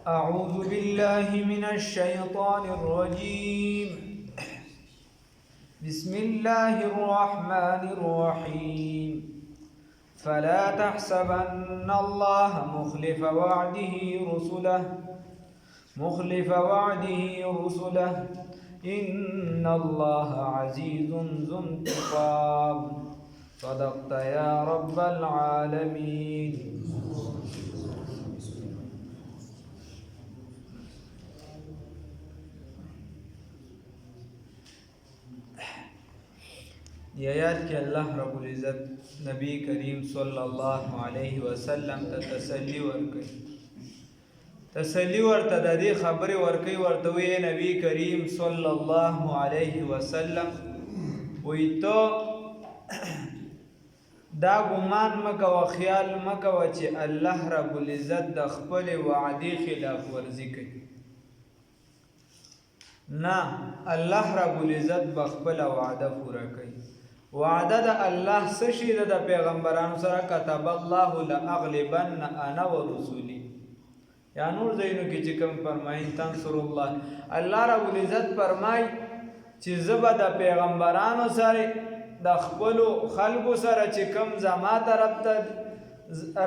أعوذ بالله من الشيطان الرجيم. بسم الله الرحمن الرحيم. فلا تحسبن الله مخلف وعده رسله إن الله عزيز ذو انتقام. صدقت يا رب العالمين. یہ آیات کې الله رب العزت نبی کریم صلی الله علیه وسلم ته تسلی ورکړي، تسلی ورته د دې خبرې ورکړي، ورته وی نبی کریم صلی الله علیه وسلم وی ته دا ګمان مکوه، خیال مکوه چې الله رب العزت د خپل وعدې خلاف ورزي کوي. نه، الله رب العزت بخپل وعده پوره کوي. وعده د الله څه شي ده؟ د پیغمبرانو سره كتب الله لاغلبن انا ورسولي. یا نور ځایونو کې چې کوم فرمایي تنصر الله، الله رب العزت فرمایي چې زه به د پیغمبرانو سره د خپلو خلکو سره چې کوم زما طرف ته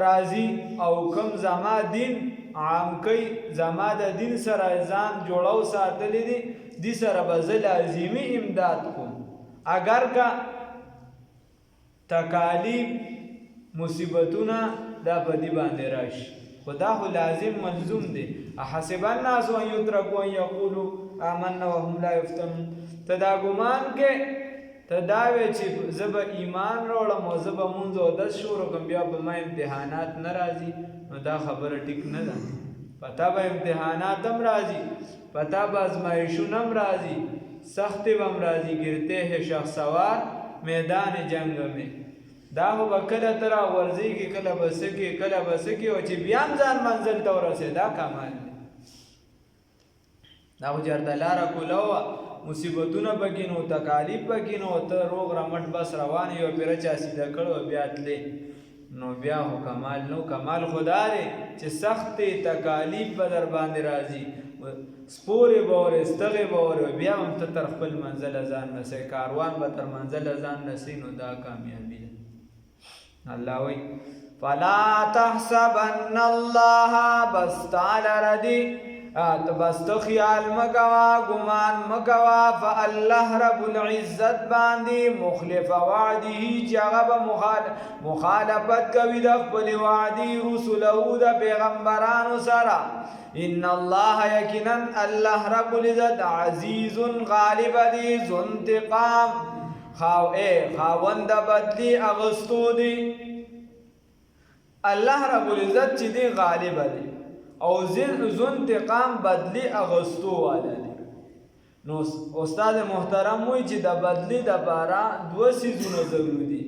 راځي او کوم زما دین عام کوي، زما د دین سره ځان جوړو ساتلی دي، دې سره به زه لازمي امداد کوم. اگر که تکالیف مصیبتونه دا په دې باندې راشي، خو دا خو لازم ملزوم دی. احسب الناس ان یترکوا ان یقولوا آمنا وهم لا یفتنون. ته دا ګمان کې ته دا وی چې زه به ایمان راوړم او زه به مونځ اودس شروع کړم، بیا به ما امتحانات نه راځي، نو دا خبره ټیک نه ده. پتا به امتحانات هم راځي، پتا به ازمایشونه هم راځي، سختی به هم راځي. गिरते हैं شخصوار میدان جنگ میں. دا خو به کله ته راغورځېږي، کله به څه کې، کله به څه کې، او چې بیا هم ځان منزل ته ورسېد، دا کمال دی. دا خو چېرته لاره کوله وه، مصیبتونه پکې نو، تکالیف پکې نو، ته روغ رمټ بس روان یې او پیره چا سیده کړ او بیا تلې، نو بیا خو کمال نو. کمال خو دا دی چې سختې تکالیف به در باندې راځي، سپورې به ورې، ستغې به ورې، بیا هم ته تر خپل منزله ځان رسوې، کاروان به تر منزله ځان رسوي، نو دا کامیابي ده. الله وی فلا تحسبن الله، بس تعالی ردی بس تو خیال مکوا، گمان مکوا، فالله رب العزت باندی مخلف وعده، چاگا مخالفت کوي د خپل وعدی، رسوله د پیغمبرانو سره. ان الله یقینا الله رب العزت عزیز غالب دی، ذو انتقام خاوند بدلی اغستو دی. الله رب العزت چې دی غالب دی او ذو انتقام بدلی اغستو والا دی. نو استاد محترم وی چې د بدلی د بارا دو سیزونه ضروری دي.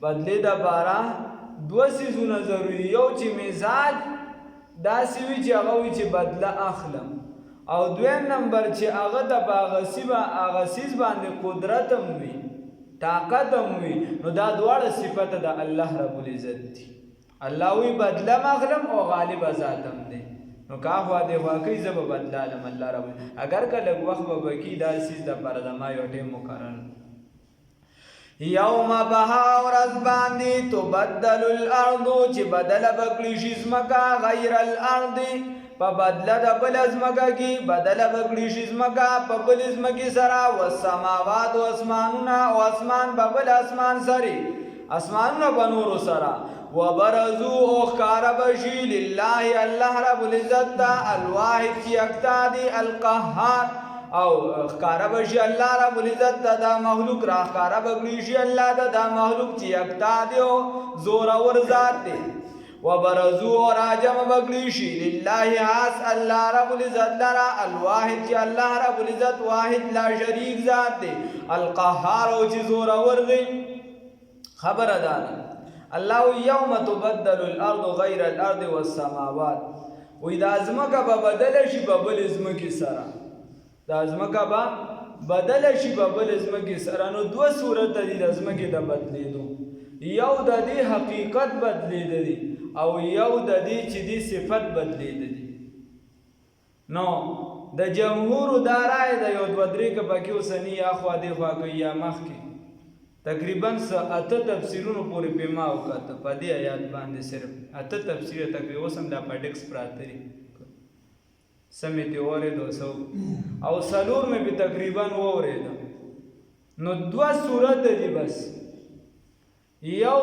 بدلی د بارا دو سیزونه ضروری دي. یو چې مزاج داسې وي چې هغه وي چې بدله اخلم، او دویم نمبر چې هغه د اغسیز باندې قدرت هم وي، طاقت هم وي. نو دا دواړه صفت د الله رب العزت دي. الله وی بدله مغلم او غالب ذاتم دی. نو کا خوا دی واقعي زب بدله علم الله رب. اگر که لږ وخت به بکی دا سیز د پردما یو ټیم مقرر. یوم بها ورځ باندې تبدل الارض، چې بدله بکړي شي ځمکه، غیر الارض، په بدله د بل ځمکه کې بدله بکړي شي ځمکه په بل ځمکې سره، والسماوات، او اسمانونه، او اسمان په بل اسمان سره، اسمانونه په نورو سره. وبرزو، او ښکاره بشي، لله الله رب العزت ته، الواحد چې یکتا دی، القهار، او ښکاره بشي الله رب العزت ته دا مخلوق، را ښکاره بکړي شي الله ته دا مخلوق چې یکتا دی او زورور ذات دی. وبرزو، او راجم بکړي شي، لله خاص الله رب العزت لرا، الواحد چې الله رب العزت واحد لا شریک ذات دی، القهار، او چې زورور دی. خبره ده الله یوم تبدل الارض غیر الارض والسماوات. وی دا ځمکه به بدله شي په بل ځمکې سره، دا ځمکه به بدله شي په بل ځمکې سره. نو دوه صورته دي د ځمکې د بدلېدو، یو د دې حقیقت بدلېدل دي او یو د دې چې دې صفت بدلېدلی. نو د جمهورو دا رایه ده یو دوه درې که پکې اوسني اخوا دېخوا کوي یا مخکې تقریبا څه 8 تفسیرونو پورې پې ما وکته په دې آیات باندې صرف 8 تفسیره تقریبا اوس هم د اپنډکس پراته دي څه مې ترې واورېدو او 4 مې پې تقریبا واورېده. نو 2 صورته دي بس، یو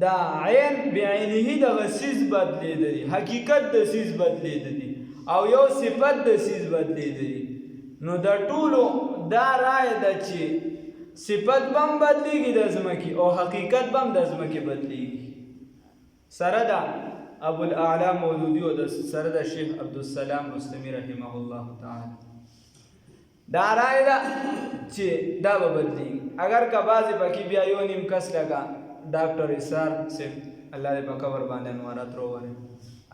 دا عین بعینه دغه څیز بدلېدلی، حقیقت د څیز بدلېدلی او یو صفت د څیز بدلېدلی. نو د ټولو دا رایه ده چې صفت به هم بدلېږي د ځمکې او حقیقت به هم د ځمکې بدلېږي. سره ده ابوالاعلی مودودي او سره د شیخ عبدالسلام رستمي رحمه الله تعالی دا رایه ده چې دا به بدلېږي. اگر که بعضې پکې بیا یو نیم کس لکه ډاکټر اسرار صاحب الله دې په قبر باندې انوارات راوړي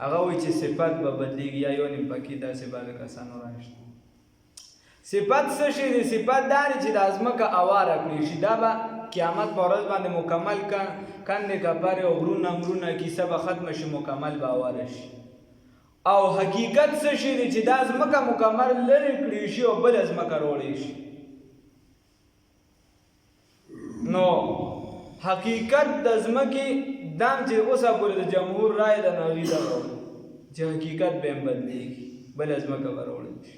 هغه وایي چې صفت به بدلېږي یا یو نیم پکې داسې بعضې کسانو راشته. صفت څه شی دی؟ صفت دا دی چې د ځمکه اواره کړي شي، دا به قیامت په ورځ باندې مکمل کندې کپرې او غرونه مرونه کیسه به ختمه شي، مکمل به اواره شي. او حقیقت څه شی دی چې دا ځمکه مکمل لرې کړي شي او بله ځمکه راوړی شي. نو حقیقت د ځمکې دام چې اوسه پورې د جمهور رایه ده نو هغې دغه چې حقیقت به هم بدلېږي، بله ځمکه به راوړی شي.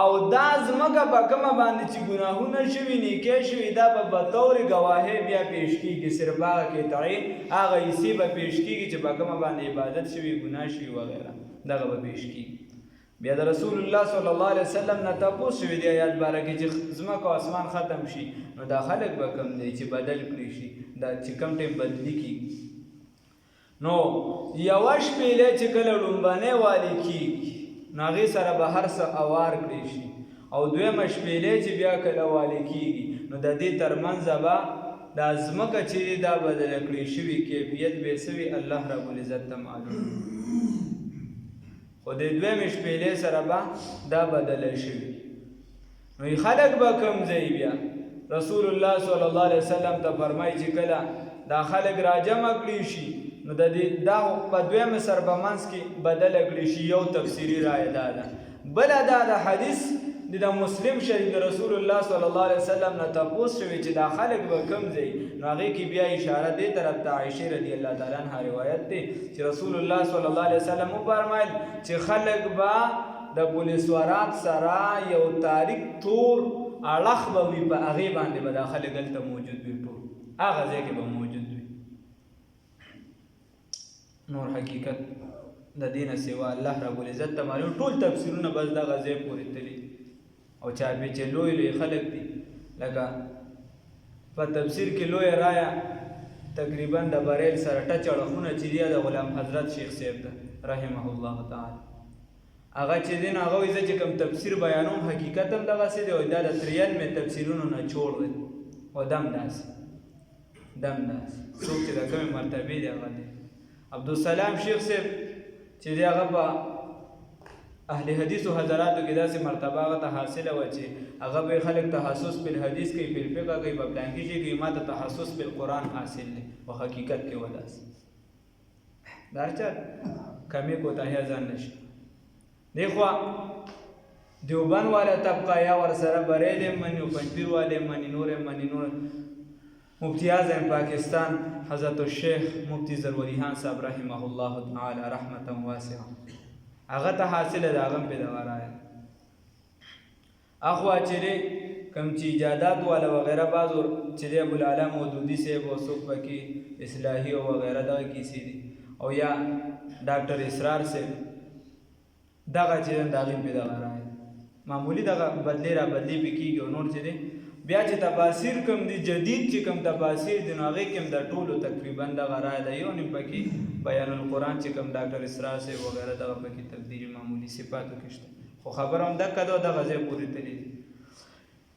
او دا ځمکه په کومه باندې چې ګناهونه شوي نیکۍ شوي دا به بطور ګواهۍ بیا پیش کېږي، صرف هغه قطعې هغه حصې به پیش کېږي چې په کومه باندې عبادت شوي ګناه شوي وغیره دغه به پیش کېږي. بیا د رسول الله صلی الله علیه وسلم نه تپوس شوي دی آیات باره کې چې ځمکه او اسمان ختم شي نو دا خلک به کوم دی چې بدل کړي شي، دا چې کوم ټیم بدلي کېږي. نو یوه شپېلۍ چې کله لومبنۍ والې کېږي نو هغې سره به هر څه اوار کړی شي، او دویمه شپېلۍ چې بیا کله والې کېږي نو د دې ترمنځه به دا ځمکه چې دی دا بدله کړې شوي کیفیت به یې څه وي الله ربالعزت ته معلوم، خو د دویمې شپېلۍ سره به دا بدله شوي. نو خلک به کوم ځای بیا رسول الله صلی الله علیه وسلم ته فرمایي چې کله دا خلک راجمع کړي شي نو د دې دا په دویمه سر په منځ کې بدله کړي شي. یو تفسیري رایه دا ده. بله دا د حدیث د مسلم شریف د رسول الله صلی الله علیه وسلم نه تپوس شوی چې دا خلک به کوم ځای نو هغې کې بیا اشاره دې طرف ته عایشې رضی الله تعالی عنها روایت دی چې رسول الله صلی الله علیه وسلم وفرمایل چې خلک به د پولیسوارات سره یو تاریک تور اړخ به وي، په هغې باندې به دا خلک هلته موجود وي، ټول هغه ځای کې به موجود وي. نور حقیقت د دې نه سوا الله ربالعزت ته معلوم. ټول تفسیرونه بس دغه ځای پورې تللي او چا به چې لوی لوی خلک دي لکه په تفسیر کې لویه رایه تقریبا د بریل سره ټچ اړخونه چې دی د غلام حضرت شیخ صاحب ده رحمه الله تعالی هغه چې دی نو هغه وایي زه چې کوم تفسیر بیانوم حقیقت هم دغسې دی، دا د 93 تفسیرونو نه جوړ دی او دم داسې څوک چې د کومې مرتبې دی هغه دی. عبدالسلام شیخ صاحب چې دی هغه په اهل حدیثو حضراتو کې داسې مرتبه هغه ته حاصله وه چې هغه به خلک تخصص په الحدیث کوي، په الفقه کوي، په پلانکي شي کوي، ما ته تخصص په القرآن حاصل دی په حقیقت کې وه داسې د هر چا کمې کوتاهیه ځان نشي. دې خوا دیوبند والا طبقه یا ورسره بریل یې مني او پنجپیر والا یې مني، نور یې مني، نور مفتی اعظم پاکستان حضرت الشیخ مفتی ضروري صاحب رحمه الله تعالی رحمتا واسعه هغه ته حاصله ده، هغه هم پې دغه رایه اخوا چې دی کوم چې ایجادات والا وغیره بعضو چې دی ابوالعلا مودودي صاحب او څوک پکې اصلاحي او وغیره دغه کیسې دي او یا ډاکټر اسرار صاحب دغه چې دی د هغې هم پې دغه رایه معمولي دغه بدلې را بدلې پې کېږي. او نور چې دی بیا چې تفاسیر کوم دي جدید چې کوم تفاسیر دي نو هغې کې هم د ټولو تقریبا دغه رایه ده. یو نیم پکې بیان القرآن چې کوم ډاکټر اسرار صاحب وغیره دغه پکې تبدیلي معمولي صفاتو کې شته، خو خبره هم دقه ده دغه ځای پورې تللي دي.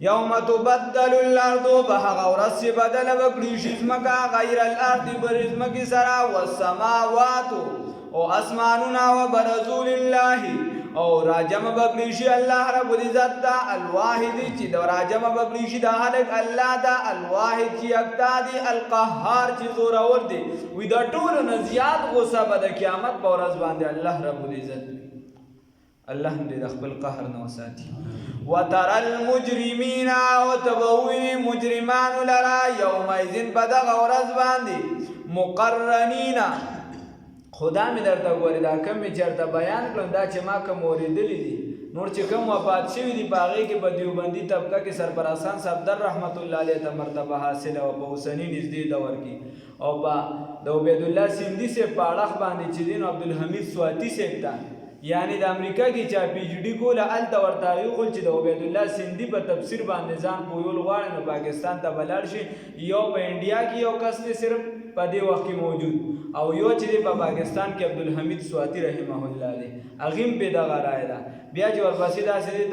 یوم تبدل الارض په هغه ورځ چې بدله به کړي شي ځمکه غیر الارض بر ځمکې سره والسماوات او اسمانونه وبرزوا لله او راجم بکړي شي الله رب العزت دا الواحد چې دا راجم بکړي شي دا خلق الله دا الواحد چې یکتا دی القهار چې زور اور دی وی دا ټول نه زیات غصه به د قیامت په ورځ باندې الله رب العزت الله دې د خپل قهر نه وساتي وترى المجرمين وتبوي مجرمان لرا يومئذ بدغ ورځ باندې مقرنین خدا مې درته وګورې دا کوم مې چېرته بیان کړم دا چې ما کوم اورېدلي دي نور چې کوم وفات شوي دي په هغې کې په دیوبندي طبقه کې سربراسان صفدر رحمت الله علیه ته مرتبه حاصله وه په اوسني نږدې دور کې او په د عبیدالله سیندي صاحب په اړخ باندې چې دی نو عبدالحمید سواتی صاحب ته یعنی د امریکا کې چا پی ایچ ډي کوله هلته ورته هغې وښول چې د عبیدالله سیندي په تفسیر باندې ځان پویول غواړي نو پاکستان ته به لاړ شي یو په انډیا کې یو کس دی صرف په دې وخت کې موجود او یو چې دی په پاکستان کې عبدالحمید سواتی رحمه الله دی هغې هم پې دغه رایه ده بیا چې ورپسې داسې دی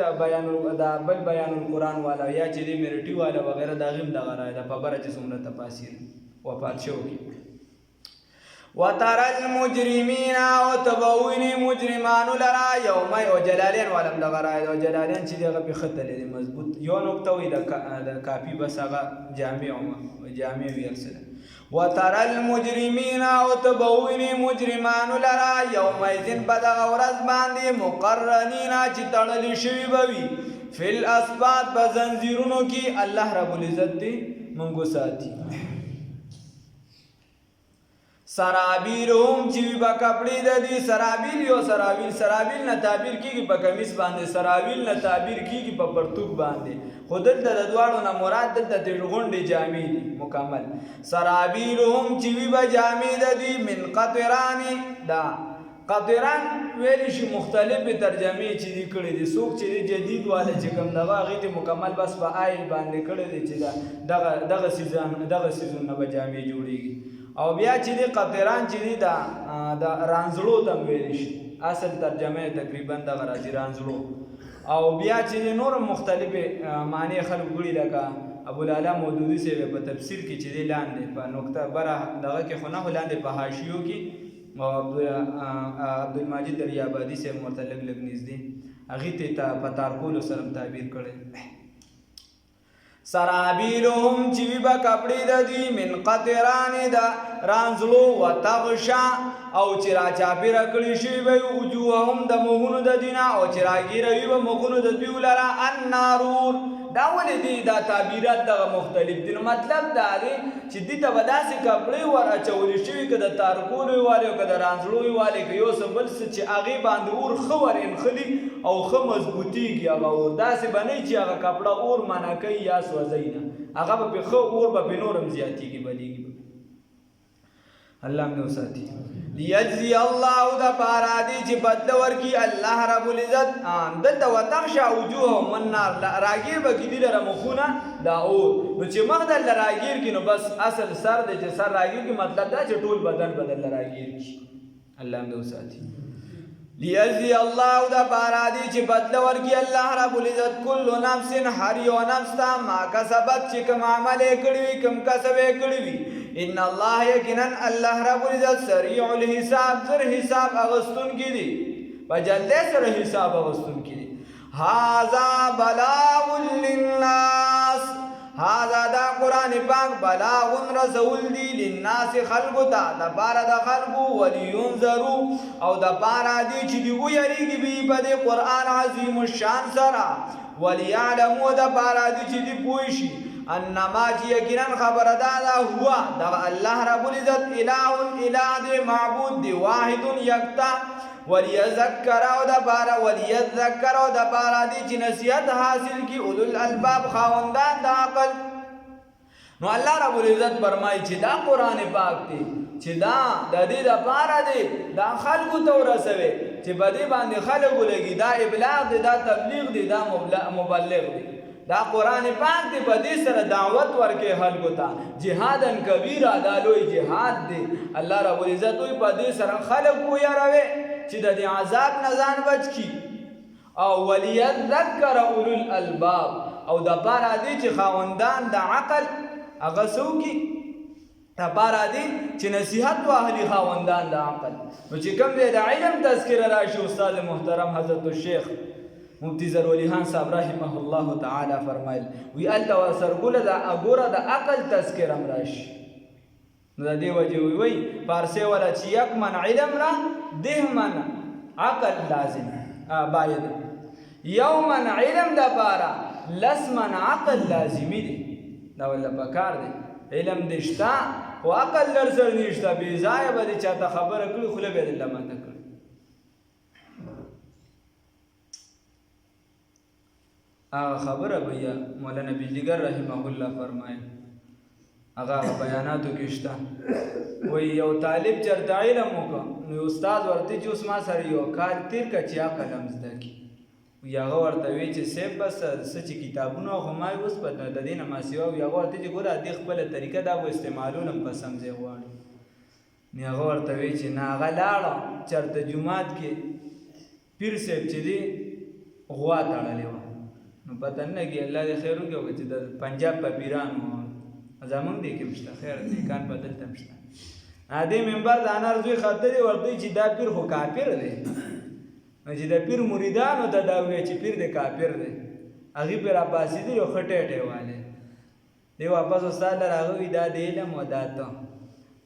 د بل بیان القرآن والا یا چې دی میرټي والا وغیره د هغې هم دغه رایه ده په بره چې څومره تفاسیر وفات شوي وترى المجرمين وتبويني مجرمان لرا يوم وجلالين ولم دغرا وجلالين چې دغه په خطه لري مضبوط یو نقطه وي د کاپی بس هغه جامع ویرسله وترى المجرمين وتبويني مجرمان لرا يومئذ بدغ ورځ باندې مقرنين چې تړل شوي بوي فی الاسباط بزنجیرونو کې الله رب العزت دې مونږ ساتي سرابیلهم چې با کپړې د دې سرابیل یو سرابیل نه تعبیر کیږي په کمیس باندې سرابیل نه تعبیر کیږي په پرتوک باندې خود د دواړو نه مراد د غونډې جامې دي مکمل سرابیلهم چې با جامې د دې من قطران دا قطران ویل شي مختلفه ترجمه چې دي کړې دي څوک چې جدید والا چې کوم دغه غي مکمل بس په آیل باندې کړې دي چې دغه سیزن نه به جامې جوړيږي او بیا چې دی قطران چې دی د رانزلو ته ویل شي اصل ترجمه تقریبا دغه راځي رانزلو او بیا چې دی نور مختلفه معنی خلک کړي لکه ابوالعلا مودودي صاحب په تفسیر کې چې دی لاندې په نقطه بره دغه کې خو نه لاندې په حاشیو کې او عبدالمجید دریابادي صاحب ورته لږ نږدې هغې ته په تارکولو سره تعبیر کړی سرابیلهم چې به کپړې د دوی من قطران د رانزلو وتغشا او چې راچاپېره کړي شوي به وي وجوههم د مخونو د دوی نه او چې راګیره وي به مخونو د دوی لره النارور دا ولې دي دا تعبیرات دغه مختلف دي نو مطلب دا دی چې دې ته به داسې کپړې ور اچولې شوي که د تارکونو وي والې او که د رانزلو وي والې که یو څه بل څه چې هغې باندې اور ښه ور انخلي او ښه مضبوطېږي هغه اور داسې به نه چې هغه کپړه اور منع کوي یا سوځوي نه هغه به پې ښه اور به پې نور هم زیاتېږي بلېږي الله هم دې وساتي لیجزی الله د پاره دی چې بدله ورکړي الله رب العزت دلته وتغشا وجوههم من نار راګیر به کېدي لره مخونه دا اور نو چې مخ دلته راګیر کړي نو بس اصل سر دی چې سر راګیر کړي مطلب دا چې ټول بدن به دلته راګیر کړي الله هم دې وساتي لیجزی الله د پاره دی چې بدله ورکړي الله رب العزت کل نفس هر یو نفس ته ما کسبت چې کوم عمل یې کړی وي کوم کسب یې کړی وي ان الله یقینا الله رب العزت سریع الحساب زر حساب اغستون کی دی بجلدے سر حساب اغستون کی دی هذا بلاغ للناس هذا دا قرآن پاک بلاغ رسول دی للناس خلقو تا دا پارا دا خلقو ولینذرو او دا پارا دی چی دی ویریگی بی پا دی قرآن عظیم الشان سرا وليعلمو دا پارا دی چی دی پوشی انما چې یقینا خبره دا هوا دا الله رب العزت الہ دی معبود دی واحد یکتا وليذكر او دا بارا دی چې نصیحت حاصل کی اولو الالباب خاوندان دا عقل نو الله رب العزت فرمایي چې دا قرآن پاک دی چې دا د دې لپاره دی دا خلکو ته ورسوي چې په دې باندې خلکو لګي دا ابلاغ دی دا تبلیغ دی دا مبلغ دی دا قرآن پاک دی په دې سره دعوت ورکې خلکو ته جهادن کبیره دا لوی جهاد دی الله رب العزت وی په دې سره خلک ویروي چې د دې عذاب نه ځان بچ کی او وليذكر اولو الالباب او د پاره دی چې خاوندان د عقل هغه څوکي لپاره دي چې نصیحت واهلي خاوندان د عقل. نو چې کوم دی د علم تذکره راشي، استاد محترم حضرت الشیخ مفتی ظهرالولي خان صاحب رحمه الله تعالی فرمایل وی الته سرګوله د اګوره د عقل تذکره راشي. نو د دې وجه وی فارسی ولا چې یک من علم را ده من عقل لازم باید یو من علم د پاره لس من عقل لازمی دی. دا ولا پکار دی علم دشتا او عقل در سر نشتا بی ځای به دې چاته خبره کړي خو له به دې لمنه کړي. هغه خبره بیا مولانا بجلیگر رحمه الله فرمایي هغه بیاناتو کې شته وی یو طالب چرته علم وکړه نو استاد ورته چې اوس ما سره یو کال تیر کړه چې عقل هم زده کړي. وی هغه ورته وی چې صاحب بس څه چې کتابونه خو ما اوس په د دې نه ما سیوا وی هغه ورته چې ګوره دې خپله طریقه دا به استعمالونه په سم ځای غواړي. نو هغه ورته وی چې نه هغه لاړه چرته جومات کې پیر صاحب چې دی غوا تړلې وه. نو پته نه لګي الله دې خیر وکړي چې د پنجاب په پیرانو زمونږ دی کې مشته خیر نیکان په دلته مشته دې منبر د انار زوی خاطرې ورته چې دا پیر خو کافر دی. نو چې د پیر مریدانو ته دا وایي چې پیر دی کافر دی هغې پې راپاسېدلي او ښه ټیټې والی دی واپس استاد له راغی دا د علم و دا ته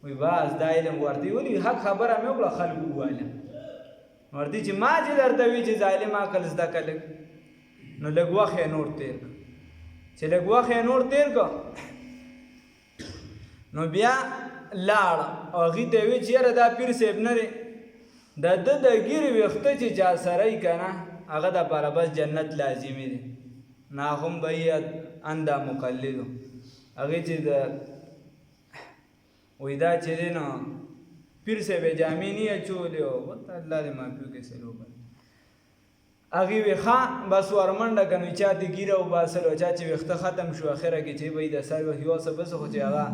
وی بس دا علم ورته ولي حق خبره مې وکړه خلکو وویله ورته چې ما چې درته وي چې ظالم عقل زده کړه نو لږ وخت یې نور تېر کړه. چې لږ وخت یې نور تېر کړه نو بیا لاړ او هغې ته یې وی چې یاره دا پیر صاحب نه دی د ده د ګیرې ویښته چې چا سره یي که نه هغه دپاره بس جنت لازمي دی. ناهم باید اندا مقلدو هغې چې د وی دا چې دی نو پیر صاحب یې جامې نه اچولې او ورته الله دې معافي وکړي سلوبه هغې وی ښه بس ورمنډه که نو چا دې ګیره وباسل او چا چې ویښته ختم شو اخره کې چې به یې د سر یوه څه بس خو چې هغه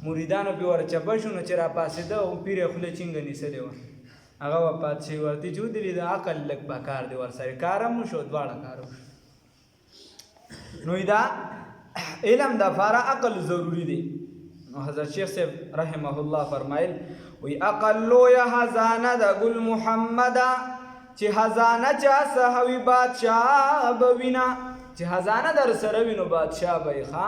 مریدانو پې ورچپه شو نو چې راپاسېده او پیر یې خوله چینګه نیسلې وه هغه وفات شوي ورته چې ودرېد د عقل لږ پکار دی ورسره کار هم وشو دواړه کار وشو. نو دا علم دپاره عقل ضروري دی. نو حضرت شیخ صاحب رحمه الله فرمایل وی عقل لویه خزانه د ګل محمده چې خزانه چا څخه وي بادشاه به وینه چې خزانه در سره وي نو بادشاه به یې ښه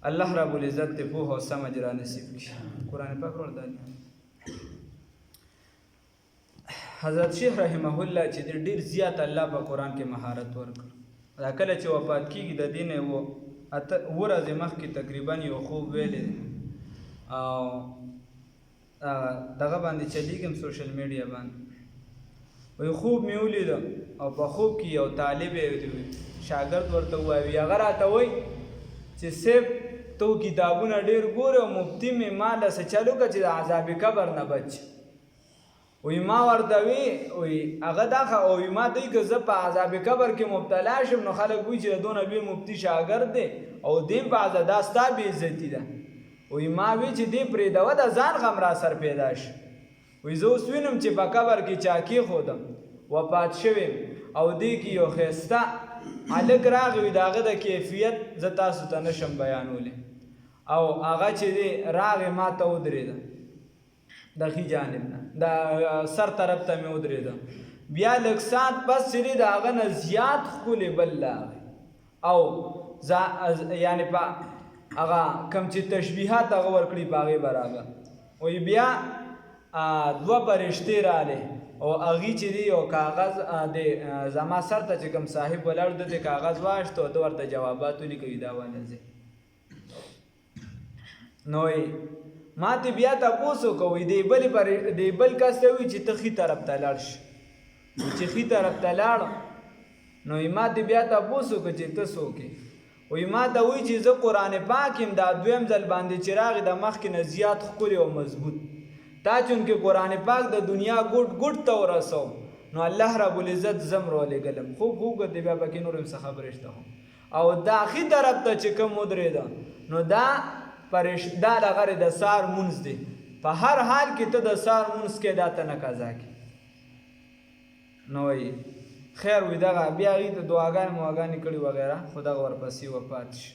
الله رب العزت دې پوهه او سمج را نصیب کړي. قرآن پاک ورته حضرت شیخ رحمه الله چې ډېر زیات الله په قرآن کې مهارت ورکړ. دا کله چې وفات کېږي د دې نه اووه ورځې مخکې تقریبا یو خوب ویلی دی او دغه باندې چلیږم سوشل میډیا باندې وایي خوب مې ولیده او په خوب کې یو طالب شاګرد ورته ووایي هغه راته وایي چې صاحب تو کتابونه ډېر ګورې او مفتي مې ما له څه چلو که چې د عذاب قبر نه بچ وی ما ورته وی هغه دا او ما دوی که زه په عذاب قبر کې مبتلا شم نو خلک وایي چې د دونه لوی مفتي شاګرد دی او دیم په عذاب دا ستا بېعزتي ده. وی ما وی چې دې پرېږدوه د ځان غم را سر پیدا شي. وی زه اوس وینم چې په قبر کې چا کېښودم وفات شوی او دې کې یو ښایسته هلک راغی وي د هغه د کیفیت زه تاسو ته نشم بیانولی او هغه چې دی راغی ما ته ودرېده د ښي جانب نه د سر طرف ته مې ودرېده بیا لږ ساعت پس چې دی د هغه نه زیات ښکلې بل راغی او یعنې په هغه کوم چې تشبیحات هغه ورکړي په هغې برابر وایي بیا دوه فرشتې راغلې او هغې چې دی یو کاغذ د زما سر ته چې کوم صاحب ولاړ ده د کاغذ واخېست او ده ورته جوابات ولیکوي دا ولځئ نو ما ته بیا تپوس وکړو دی بل کس ته وایي چې ته ښي طرف ته لاړ شي چې ښي طرف ته لاړ نو ما ته بیا تپوس وکړو چې ته څوک یې وایي ما ته وایي چې زه قرآن پاک یم دا دویم ځل باندې چې راغی د مخکې نه زیات ښکلی او مضبوط تا چونکې قرآن پاک د دنیا ګوټ ګوټ ته ورسو نو الله رب العزت زم راولېږلم خوب ګرځې بیا پکې نور هم څه خبرې شته او دا ښي طرف ته چې کوم ودرېده نو دا دغه د سار مونځ دی په هر حال کې ته د سار مونځ کې دا ته نه قضا کې نو وایي خیر وي دغه بیا هغې ته دعاګانې مواګانې کړي وغیره خو دغه ورپسې وفات شي